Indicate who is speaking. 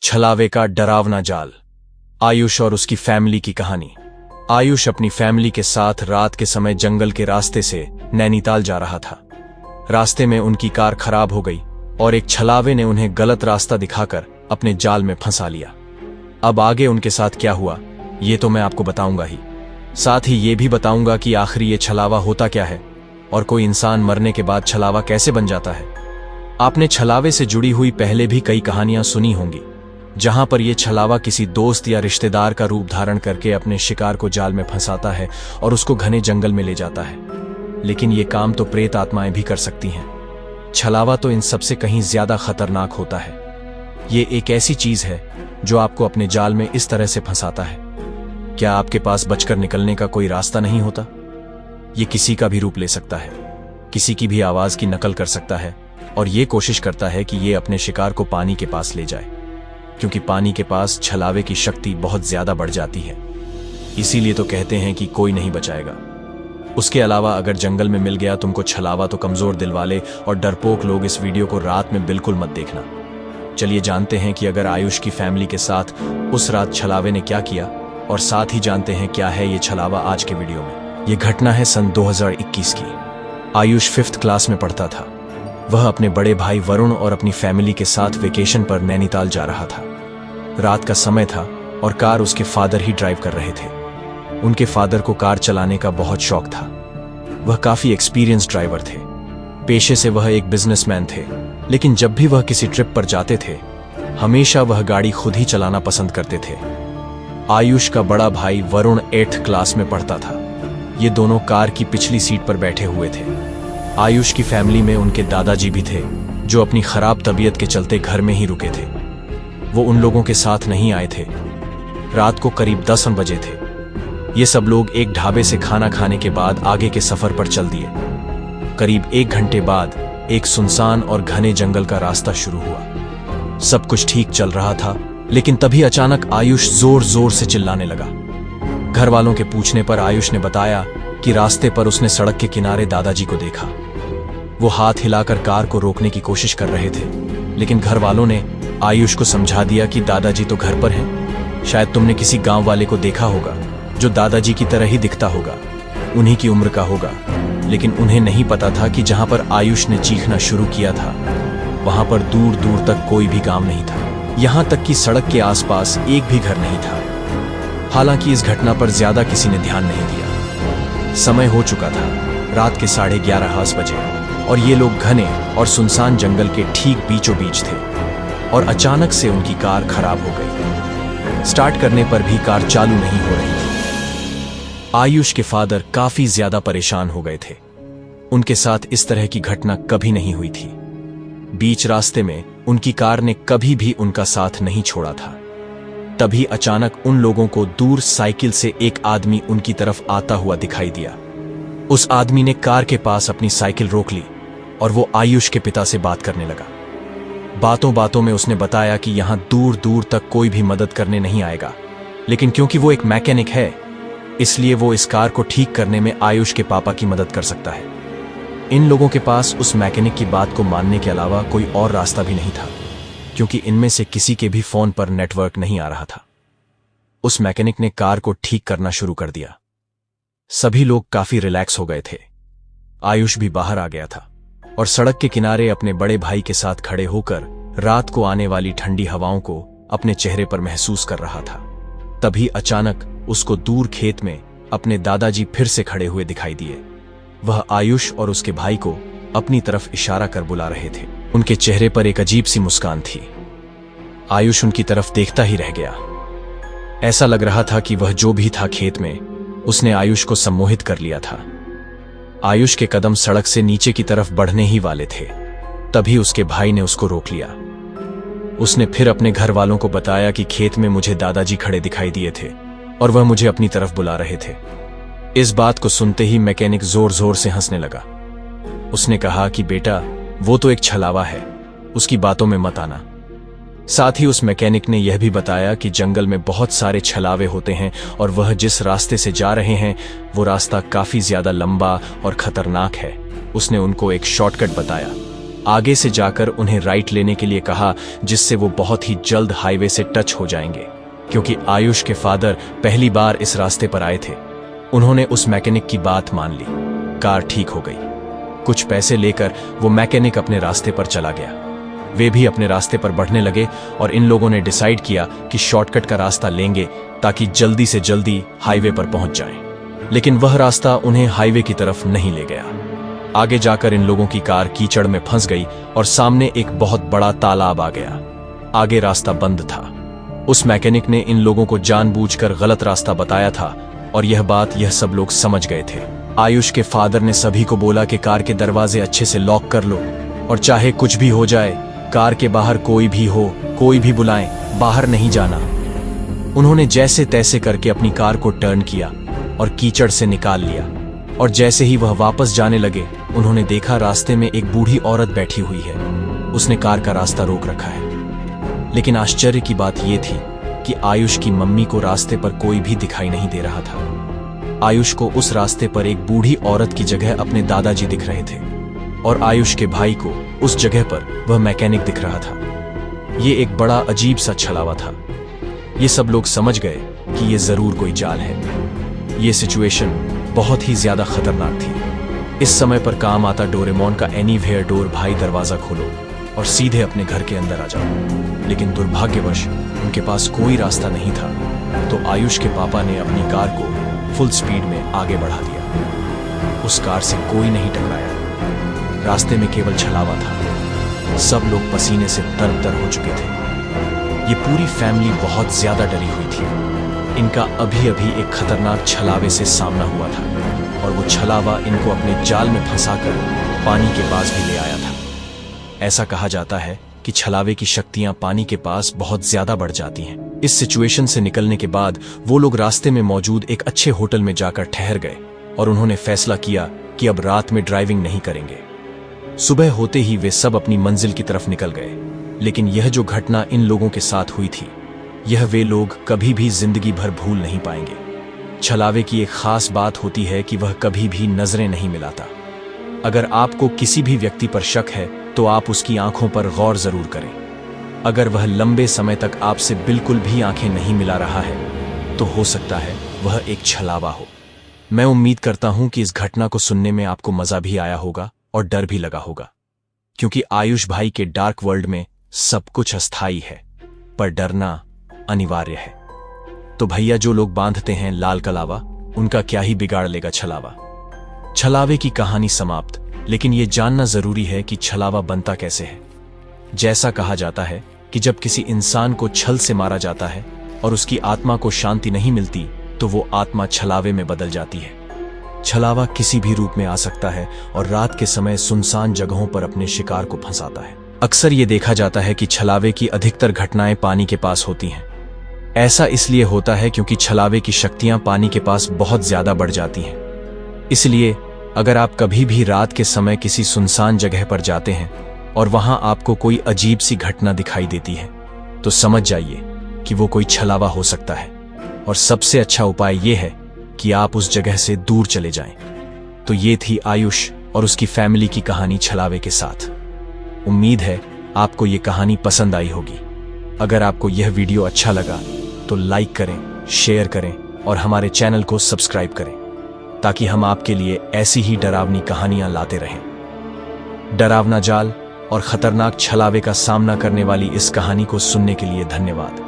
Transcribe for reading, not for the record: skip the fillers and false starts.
Speaker 1: छलावे का डरावना जाल। आयुष और उसकी फैमिली की कहानी। आयुष अपनी फैमिली के साथ रात के समय जंगल के रास्ते से नैनीताल जा रहा था। रास्ते में उनकी कार खराब हो गई और एक छलावे ने उन्हें गलत रास्ता दिखाकर अपने जाल में फंसा लिया। अब आगे उनके साथ क्या हुआ ये तो मैं आपको बताऊंगा ही, साथ ही ये भी बताऊंगा कि आखिर ये छलावा होता क्या है और कोई इंसान मरने के बाद छलावा कैसे बन जाता है। आपने छलावे से जुड़ी हुई पहले भी कई कहानियां सुनी होंगी जहां पर यह छलावा किसी दोस्त या रिश्तेदार का रूप धारण करके अपने शिकार को जाल में फंसाता है और उसको घने जंगल में ले जाता है। लेकिन ये काम तो प्रेत आत्माएं भी कर सकती हैं। छलावा तो इन सबसे कहीं ज्यादा खतरनाक होता है। ये एक ऐसी चीज है जो आपको अपने जाल में इस तरह से फंसाता है। क्या आपके पास बचकर निकलने का कोई रास्ता नहीं होता? ये किसी का भी रूप ले सकता है, किसी की भी आवाज की नकल कर सकता है और ये कोशिश करता है कि ये अपने शिकार को पानी के पास ले जाए, क्योंकि पानी के पास छलावे की शक्ति बहुत ज्यादा बढ़ जाती है। इसीलिए तो कहते हैं कि कोई नहीं बचाएगा। उसके अलावा अगर जंगल में मिल गया तुमको छलावा तो कमजोर दिल वाले और डरपोक लोग इस वीडियो को रात में बिल्कुल मत देखना। चलिए जानते हैं कि अगर आयुष की फैमिली के साथ उस रात छलावे ने क्या किया और साथ ही जानते हैं क्या है ये छलावा आज के वीडियो में। ये घटना है सन 2021 की। आयुष 5th क्लास में पढ़ता था। वह अपने बड़े भाई वरुण और अपनी फैमिली के साथ वेकेशन पर नैनीताल जा रहा था। रात का समय था और कार उसके फादर ही ड्राइव कर रहे थे। उनके फादर को कार चलाने का बहुत शौक था। वह काफी एक्सपीरियंस ड्राइवर थे। पेशे से वह एक बिजनेसमैन थे, लेकिन जब भी वह किसी ट्रिप पर जाते थे हमेशा वह गाड़ी खुद ही चलाना पसंद करते थे। आयुष का बड़ा भाई वरुण 8th क्लास में पढ़ता था। ये दोनों कार की पिछली सीट पर बैठे हुए थे। आयुष की फैमिली में उनके दादाजी भी थे जो अपनी खराब तबीयत के चलते घर में ही रुके थे। वो उन लोगों के साथ नहीं आए थे। रात को करीब 10 बजे थे। ये सब लोग एक ढाबे से खाना खाने के बाद आगे के सफर पर चल दिए। करीब 1 घंटे बाद एक सुनसान और घने जंगल का रास्ता शुरू हुआ। सब कुछ ठीक चल रहा था, लेकिन तभी अचानक आयुष जोर जोर से चिल्लाने लगा। घर वालों के पूछने पर आयुष ने बताया कि रास्ते पर उसने सड़क के किनारे दादाजी को देखा। वो हाथ हिलाकर कार को रोकने की कोशिश कर रहे थे, लेकिन घर वालों ने आयुष को समझा दिया कि दादाजी तो घर पर हैं। शायद तुमने किसी गांव वाले को देखा होगा जो दादाजी की तरह ही दिखता होगा, उन्हीं की उम्र का होगा। लेकिन उन्हें नहीं पता था कि जहां पर आयुष ने चीखना शुरू किया था वहां पर दूर दूर तक कोई भी गांव नहीं था। यहां तक कि सड़क के आसपास एक भी घर नहीं था। हालांकि इस घटना पर ज्यादा किसी ने ध्यान नहीं दिया। समय हो चुका था, रात के 11:30 बजे, और ये लोग घने और सुनसान जंगल के ठीक बीचों बीच थे और अचानक से उनकी कार खराब हो गई। स्टार्ट करने पर भी कार चालू नहीं हो रही थी। आयुष के फादर काफी ज्यादा परेशान हो गए थे। उनके साथ इस तरह की घटना कभी नहीं हुई थी। बीच रास्ते में उनकी कार ने कभी भी उनका साथ नहीं छोड़ा था। तभी अचानक उन लोगों को दूर साइकिल से एक आदमी उनकी तरफ आता हुआ दिखाई दिया। उस आदमी ने कार के पास अपनी साइकिल रोक ली और वो आयुष के पिता से बात करने लगा। बातों बातों में उसने बताया कि यहां दूर दूर तक कोई भी मदद करने नहीं आएगा, लेकिन क्योंकि वो एक मैकेनिक है इसलिए वो इस कार को ठीक करने में आयुष के पापा की मदद कर सकता है। इन लोगों के पास उस मैकेनिक की बात को मानने के अलावा कोई और रास्ता भी नहीं था, क्योंकि इनमें से किसी के भी फोन पर नेटवर्क नहीं आ रहा था। उस मैकेनिक ने कार को ठीक करना शुरू कर दिया। सभी लोग काफी रिलैक्स हो गए थे। आयुष भी बाहर आ गया था और सड़क के किनारे अपने बड़े भाई के साथ खड़े होकर रात को आने वाली ठंडी हवाओं को अपने चेहरे पर महसूस कर रहा था। तभी अचानक उसको दूर खेत में अपने दादाजी फिर से खड़े हुए दिखाई दिए। वह आयुष और उसके भाई को अपनी तरफ इशारा कर बुला रहे थे। उनके चेहरे पर एक अजीब सी मुस्कान थी। आयुष उनकी तरफ देखता ही रह गया। ऐसा लग रहा था कि वह जो भी था खेत में उसने आयुष को सम्मोहित कर लिया था। आयुष के कदम सड़क से नीचे की तरफ बढ़ने ही वाले थे, तभी उसके भाई ने उसको रोक लिया। उसने फिर अपने घर वालों को बताया कि खेत में मुझे दादाजी खड़े दिखाई दिए थे और वह मुझे अपनी तरफ बुला रहे थे। इस बात को सुनते ही मैकेनिक जोर जोर से हंसने लगा। उसने कहा कि बेटा वो तो एक छलावा है, उसकी बातों में मत आना। साथ ही उस मैकेनिक ने यह भी बताया कि जंगल में बहुत सारे छलावे होते हैं और वह जिस रास्ते से जा रहे हैं वो रास्ता काफी ज्यादा लंबा और खतरनाक है। उसने उनको एक शॉर्टकट बताया आगे से जाकर उन्हें राइट लेने के लिए कहा, जिससे वो बहुत ही जल्द हाईवे से टच हो जाएंगे, क्योंकि आयुष के फादर पहली बार इस रास्ते पर आए थे। उन्होंने उस मैकेनिक की बात मान ली। कार ठीक हो गई। कुछ पैसे लेकर वो मैकेनिक अपने रास्ते पर चला गया। वे भी अपने रास्ते पर बढ़ने लगे और इन लोगों ने डिसाइड किया कि शॉर्टकट का रास्ता लेंगे ताकि जल्दी से जल्दी हाईवे पर पहुंच जाएं। लेकिन वह रास्ता उन्हें हाईवे की तरफ नहीं ले गया। आगे जाकर इन लोगों की कार कीचड़ में फंस गई और सामने एक बहुत बड़ा तालाब आ गया। आगे रास्ता बंद था। उस मैकेनिक ने इन लोगों को जानबूझकर गलत रास्ता बताया था और यह बात यह सब लोग समझ गए थे। आयुष के फादर ने सभी को बोला कि कार के दरवाजे अच्छे से लॉक कर लो और चाहे कुछ भी हो जाए, कार के बाहर कोई भी हो, कोई भी बुलाएं, बाहर नहीं जाना। उन्होंने जैसे तैसे करके अपनी कार को टर्न किया और कीचड़ से निकाल लिया। और जैसे ही वह वापस जाने लगे, उन्होंने देखा रास्ते में एक बूढ़ी औरत बैठी हुई है। उसने कार का रास्ता रोक रखा है। लेकिन आश्चर्य की बात यह थी कि आयुष की मम्मी को रास्ते पर कोई भी दिखाई नहीं दे रहा था। आयुष को उस रास्ते पर एक बूढ़ी औरत की जगह अपने दादाजी दिख रहे थे और आयुष के भाई को उस जगह पर वह मैकेनिक दिख रहा था। ये एक बड़ा अजीब सा छलावा था। ये सब लोग समझ गए कि ये जरूर कोई चाल है। ये सिचुएशन बहुत ही ज्यादा खतरनाक थी। इस समय पर काम आता डोरेमोन का एनीवेयर डोर, भाई दरवाजा खोलो और सीधे अपने घर के अंदर आ जाओ। लेकिन दुर्भाग्यवश उनके पास कोई रास्ता नहीं था, तो आयुष के पापा ने अपनी कार को फुल स्पीड में आगे बढ़ा दिया। उस कार से कोई नहीं टकराया। रास्ते में केवल छलावा था। सब लोग पसीने से तर-तर हो चुके थे। ये पूरी फैमिली बहुत ज्यादा डरी हुई थी। इनका अभी अभी एक खतरनाक छलावे से सामना हुआ था और वो छलावा इनको अपने जाल में फंसाकर पानी के पास भी ले आया था। ऐसा कहा जाता है कि छलावे की शक्तियां पानी के पास बहुत ज्यादा बढ़ जाती हैं। इस सिचुएशन से निकलने के बाद वो लोग रास्ते में मौजूद एक अच्छे होटल में जाकर ठहर गए और उन्होंने फैसला किया कि अब रात में ड्राइविंग नहीं करेंगे। सुबह होते ही वे सब अपनी मंजिल की तरफ निकल गए। लेकिन यह जो घटना इन लोगों के साथ हुई थी, यह वे लोग कभी भी जिंदगी भर भूल नहीं पाएंगे। छलावे की एक खास बात होती है कि वह कभी भी नजरें नहीं मिलाता। अगर आपको किसी भी व्यक्ति पर शक है तो आप उसकी आंखों पर गौर जरूर करें। अगर वह लंबे समय तक आपसे बिल्कुल भी आंखें नहीं मिला रहा है तो हो सकता है वह एक छलावा हो। मैं उम्मीद करता हूं कि इस घटना को सुनने में आपको मजा भी आया होगा और डर भी लगा होगा, क्योंकि आयुष भाई के डार्क वर्ल्ड में सब कुछ अस्थायी है, पर डरना अनिवार्य है। तो भैया, जो लोग बांधते हैं लाल कलावा, उनका क्या ही बिगाड़ लेगा छलावा। छलावे की कहानी समाप्त, लेकिन यह जानना जरूरी है कि छलावा बनता कैसे है। जैसा कहा जाता है कि जब किसी इंसान को छल से मारा जाता है और उसकी आत्मा को शांति नहीं मिलती, तो वो आत्मा छलावे में बदल जाती है। छलावा किसी भी रूप में आ सकता है और रात के समय सुनसान जगहों पर अपने शिकार को फंसाता है। अक्सर ये देखा जाता है कि छलावे की अधिकतर घटनाएं पानी के पास होती हैं। ऐसा इसलिए होता है क्योंकि छलावे की शक्तियां पानी के पास बहुत ज्यादा बढ़ जाती हैं। इसलिए अगर आप कभी भी रात के समय किसी सुनसान जगह पर जाते हैं और वहां आपको कोई अजीब सी घटना दिखाई देती है, तो समझ जाइए कि वो कोई छलावा हो सकता है। और सबसे अच्छा उपाय यह है कि आप उस जगह से दूर चले जाएं। तो ये थी आयुष और उसकी फैमिली की कहानी छलावे के साथ। उम्मीद है आपको ये कहानी पसंद आई होगी। अगर आपको यह वीडियो अच्छा लगा तो लाइक करें, शेयर करें और हमारे चैनल को सब्सक्राइब करें, ताकि हम आपके लिए ऐसी ही डरावनी कहानियां लाते रहें। डरावना जाल और खतरनाक छलावे का सामना करने वाली इस कहानी को सुनने के लिए धन्यवाद।